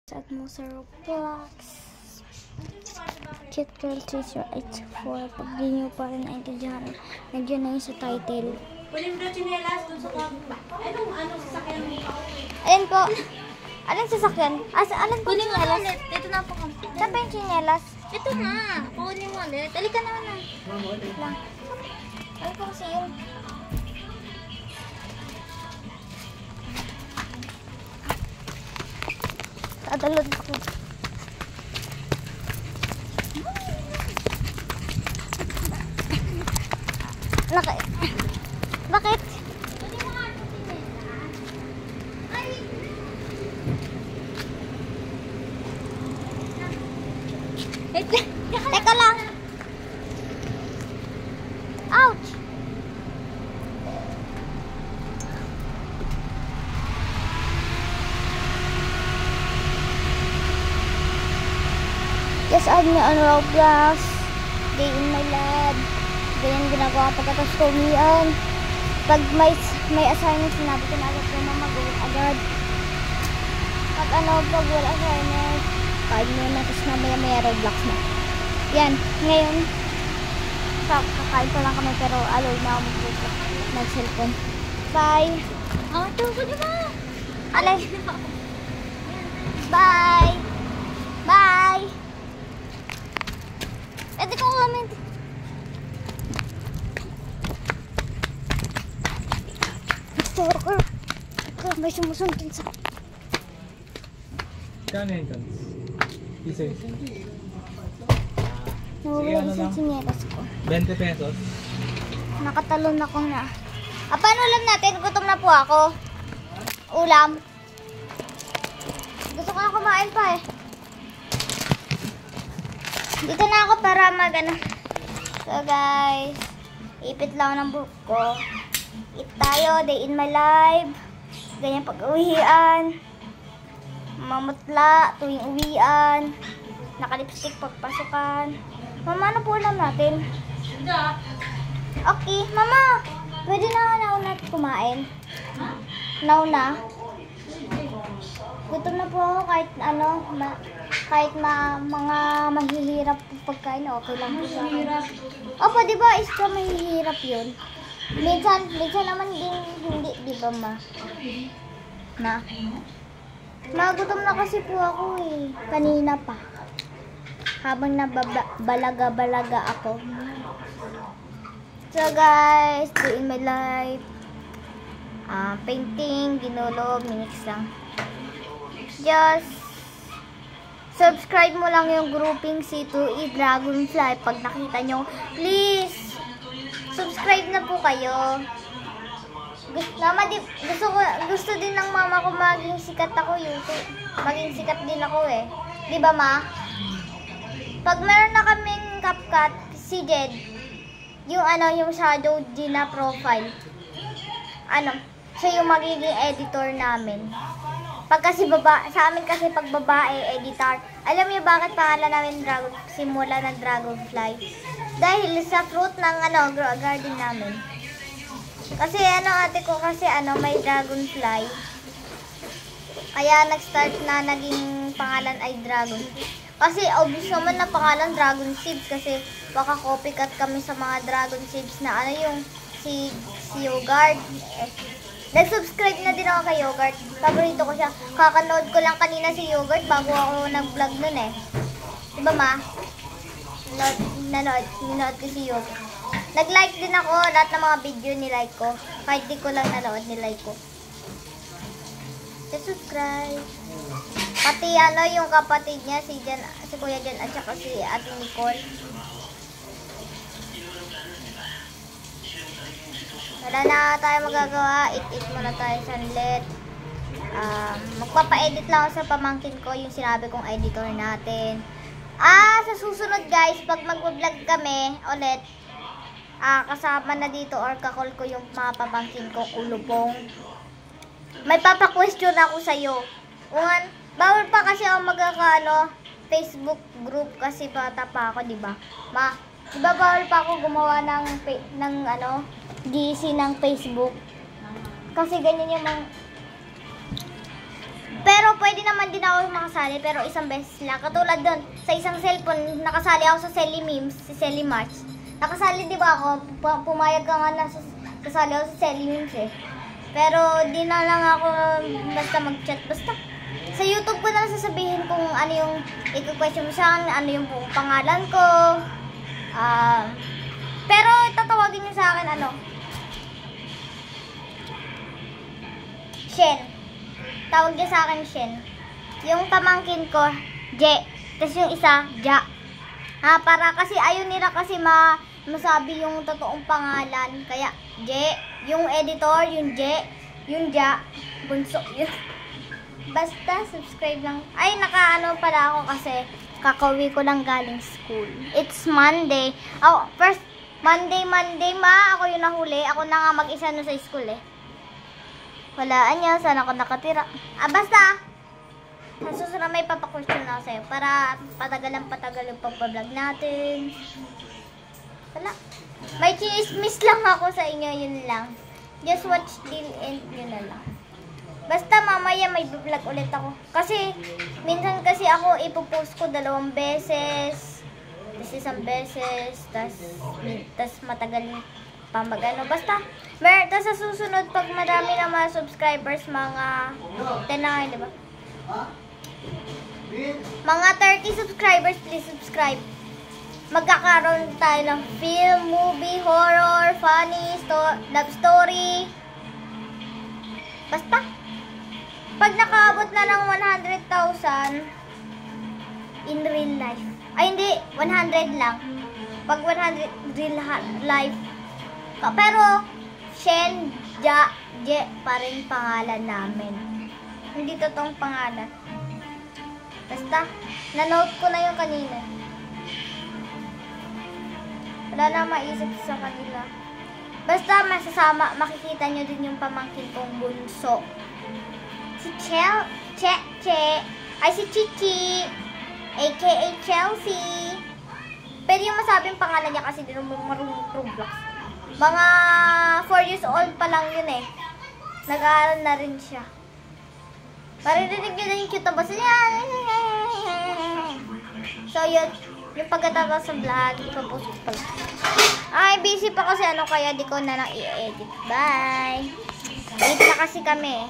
At mo sa Roblox. Cute Girl Teacher 84. Pag di nyo pa rin naintindihan, nandiyan na yun sa title. Kunin mo na chinelas doon sa kapwa. Anong sasakyan mo? Ayan po. Anong sasakyan? Alan po chinelas? Ito na po kami. Saan pa yung chinelas? Ito na. Kunin mo ulit. Halika naman na. Lang. Ano po kasi yun? Tadalod ako. Bakit? Teka lang. Ouch! Just add me on Roblox. Day in my lab. Ganyan ginagawa pagkatapos ko umian. Pag may assignment, sinabi ko na agad ko na mag-gawin agad. Pag pag wala assignment, 5 muna, tapos mamaya may Roblox na. Yan, ngayon, kakain pa lang kami pero allow na ako mag-cellphone. Bye! Ito ko diba? Alay! Bye! Bye! Pwede kong comment. Stalker. May sumusunod sa... Kano yun, Tons? Isa. Nawawala ano sa lang? sinelas ko. 20 pesos. Nakatalon ako na. Paano ulam natin? Gutom na po ako. Ulam. Gusto ko na kumain pa eh. Dito na ako para mag-ano. So guys, ipit lang ng buhok ko. Eat tayo, day in my life. Ganyan pag-uwian. Mamutla, tuwing uwian. Nakalipstick pagpasukan. Mama, ano po ulam natin? Okay, Mama. Pwede na kumain. Nauna. Gutom na po ako kahit kahit mga mahihirap pagkain, okay lang po sa akin. Opo, di ba isa mahihirap yun? Minsan naman din hindi, di ba ma? Magutom na kasi po ako eh. Kanina pa. Habang nabalaga-balaga ako. So guys, doing my life. Painting, ginulo, minix lang. Just subscribe mo lang yung grouping C2E Dragonfly. Pag nakita nyo, please subscribe na po kayo. Gusto din ng mama ko maging sikat ako YouTube. Maging sikat din ako eh. Di ba ma? Pag meron na kaming CapCut, si Jed, yung shadow Gina profile. Siya yung magiging editor namin. Pag kasi sa amin kasi pag babae, editor. Alam niyo bakit pangalan namin simula ng Dragonfly? Dahil sa fruit ng garden namin. Kasi ate ko kasi may Dragonfly. Kaya nag-start na naging pangalan ay Dragon. Kasi obvious naman na pangalan Dragon Seeds kasi baka copycat kami sa mga Dragon Seeds na yung si Yogurt. Nag-subscribe na din ako kay Yogurt. Paborito ko siya. Kakanood ko lang kanina si Yogurt bago ako nag-vlog nun eh. Diba ma? Nanood ko si Yogurt. Nag-like din ako. Lahat ng mga video nilike ko. Kahit di ko lang nanood nilike ko. Subscribe. Pati yung kapatid niya, si Kuya Jan at saka si Ate Nicole. Wala na tayo magagawa. Eat muna tayo sanlit. Magpapa-edit lang ako sa pamangkin ko yung sinabi kong editor natin. Sa susunod guys, pag mag-vlog kami ulit, kasama na dito or kakol ko yung mga pamangkin ko, kulubong. May papa-question ako sa'yo. Bawal pa kasi ako Facebook group kasi bata pa ako, di ba? Ma, di ba bawal pa ako gumawa ng GC ng Facebook? Kasi ganyan yung mga... Pero pwede naman din ako makasama nakasali pero isang beses lang. Katulad doon, sa isang cellphone, nakasali ako sa Selly Memes, si Selly March. Nakasali di ba ako? Pumayag ka nga na kasali ako sa Selly Memes eh. Pero di na lang ako basta mag-chat. Basta sa YouTube ko na lang sasabihin kung ano yung i-question mo sa akin, ano yung buong pangalan ko. Pero tatawagin niyo sa akin ano? Shen. Tawag niya sa akin Shen. Yung pamangkin ko, Je. Tapos yung isa, Ja. Para kasi ayaw nila kasi masabi yung totoong pangalan. Kaya, Je. Yung editor, yung Je. Yung Ja. Bunso. Yun. Basta, subscribe lang. Ay, nakaano pala ako kasi kakauwi ko lang galing school. It's Monday. Oh, first, Monday, ako yung nahuli. Ako na nga mag-isa no sa school eh. Walaan niya, saan ako nakatira. Basta, sa susunod may papakwestiyon ako sa'yo para patagal yung pagpa-vlog natin. Wala. May chismis lang ako sa inyo, yun lang. Just watch till end, yun na lang. Basta mamaya may vlog ulit ako. Kasi, minsan kasi ako ipopost ko 2 beses. Tapos isang beses. Tapos matagal pa magano. Basta, tapos sa susunod, pag marami na mga subscribers, mga 10 na ngayon, diba? Mga 30 subscribers, please subscribe. Magkakaroon tayo ng film, movie, horror, funny, love story. Basta, pag nakaabot na ng 100,000 in real life. Ay, hindi. 100 lang. Pag 100 real life. Pero, Shen, Ja, Je pa rin pangalan namin. Hindi totoong pangalan. Basta, na-note ko na yung kanina. Wala na maisip sa kanila. Basta, makikita nyo din yung pamangkin kong bunso. Si si Chichi, aka Chelsea. Pero yung masabing pangalan niya kasi din marunong Roblox. Mga 4 years old pa lang yun eh. Nag-aaral na rin siya. Maririnig nyo na yung cute na basta niya. So yun, yung pagkatapos sa vlog, ipapost ko pala. Ay, busy pa kasi kaya di ko na lang i-edit. Bye! Dito na kasi kami.